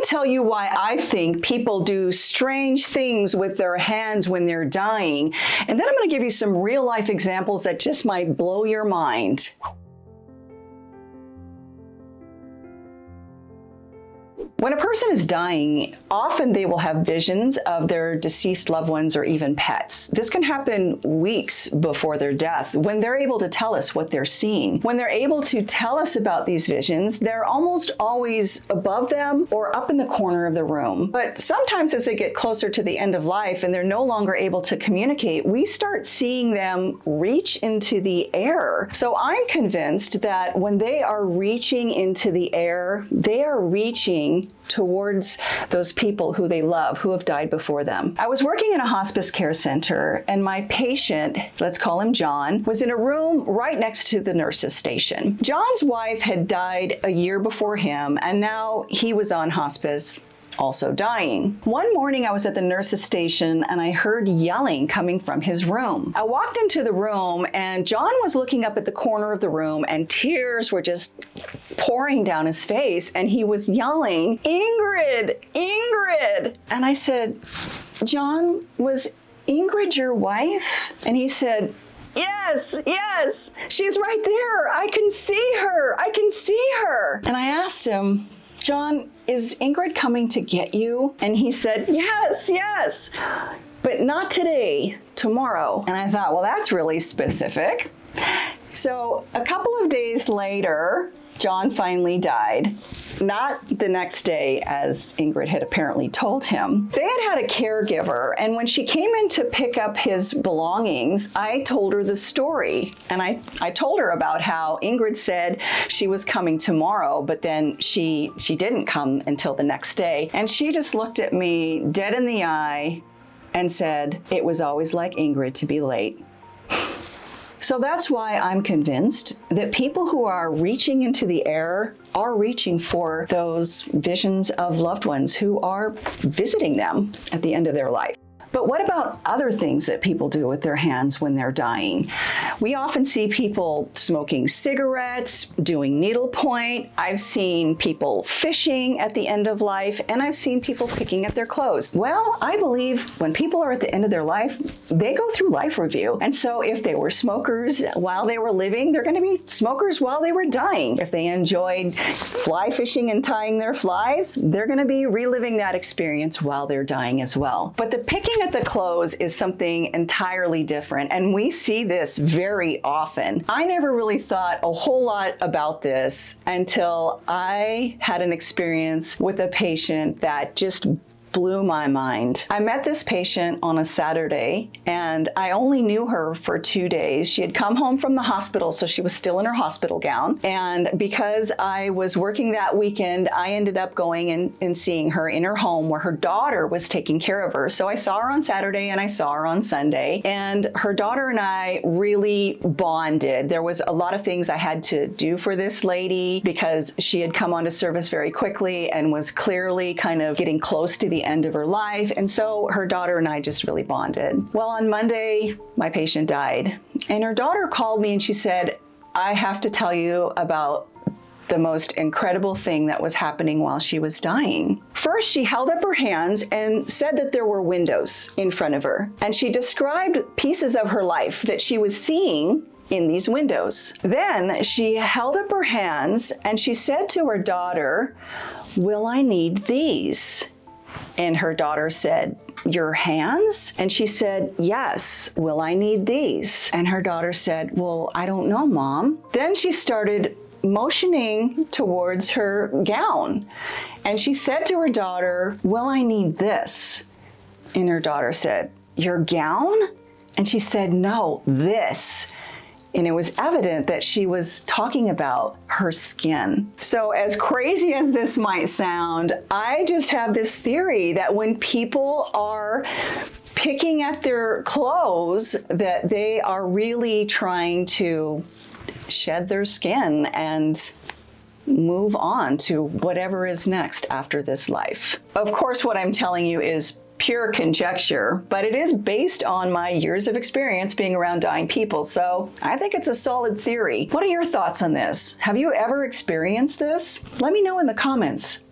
to tell you why I think people do strange things with their hands when they're dying, and then I'm going to give you some real life examples that just might blow your mind. When a person is dying, often they will have visions of their deceased loved ones or even pets. This can happen weeks before their death when they're able to tell us what they're seeing. When they're able to tell us about these visions, they're almost always above them or up in the corner of the room. But sometimes as they get closer to the end of life and they're no longer able to communicate, we start seeing them reach into the air. So I'm convinced that when they are reaching into the air, they are reaching towards those people who they love, who have died before them. I was working in a hospice care center, and my patient, let's call him John, was in a room right next to the nurse's station. John's wife had died a year before him, and now he was on hospice, also dying. One morning I was at the nurse's station and I heard yelling coming from his room. I walked into the room and John was looking up at the corner of the room and tears were just pouring down his face and he was yelling, "Ingrid, Ingrid!" And I said, "John, was Ingrid your wife?" And he said, "Yes, yes, she's right there. I can see her. I can see her." And I asked him, "John, is Ingrid coming to get you?" And he said, "Yes, yes, but not today, tomorrow." And I thought, well, that's really specific. So a couple of days later, John finally died. Not the next day, as Ingrid had apparently told him. They had a caregiver, and when she came in to pick up his belongings, I told her the story. And I told her about how Ingrid said she was coming tomorrow, but then she didn't come until the next day. And she just looked at me dead in the eye and said, "It was always like Ingrid to be late." So that's why I'm convinced that people who are reaching into the air are reaching for those visions of loved ones who are visiting them at the end of their life. But what about other things that people do with their hands when they're dying? We often see people smoking cigarettes, doing needlepoint. I've seen people fishing at the end of life, and I've seen people picking at their clothes. Well, I believe when people are at the end of their life, they go through life review. And so if they were smokers while they were living, they're going to be smokers while they were dying. If they enjoyed fly fishing and tying their flies, they're going to be reliving that experience while they're dying as well. But the picking at the clothes is something entirely different, and we see this very often. I never really thought a whole lot about this until I had an experience with a patient that just blew my mind. I met this patient on a Saturday, and I only knew her for 2 days. She had come home from the hospital, so she was still in her hospital gown. And because I was working that weekend, I ended up going and seeing her in her home where her daughter was taking care of her. So I saw her on Saturday and I saw her on Sunday, and her daughter and I really bonded. There was a lot of things I had to do for this lady because she had come onto service very quickly and was clearly kind of getting close to the end of her life. And so her daughter and I just really bonded. Well, on Monday, my patient died, and her daughter called me and she said, "I have to tell you about the most incredible thing that was happening while she was dying." First, she held up her hands and said that there were windows in front of her. And she described pieces of her life that she was seeing in these windows. Then she held up her hands and she said to her daughter, "Will I need these?" And her daughter said, "Your hands?" And she said, "Yes, will I need these?" And her daughter said, "Well, I don't know, Mom." Then she started motioning towards her gown. And she said to her daughter, "Will I need this?" And her daughter said, "Your gown?" And she said, "No, this." And it was evident that she was talking about her skin. So as crazy as this might sound, I just have this theory that when people are picking at their clothes, that they are really trying to shed their skin and move on to whatever is next after this life. Of course, what I'm telling you is pure conjecture, but it is based on my years of experience being around dying people, so I think it's a solid theory. What are your thoughts on this? Have you ever experienced this? Let me know in the comments.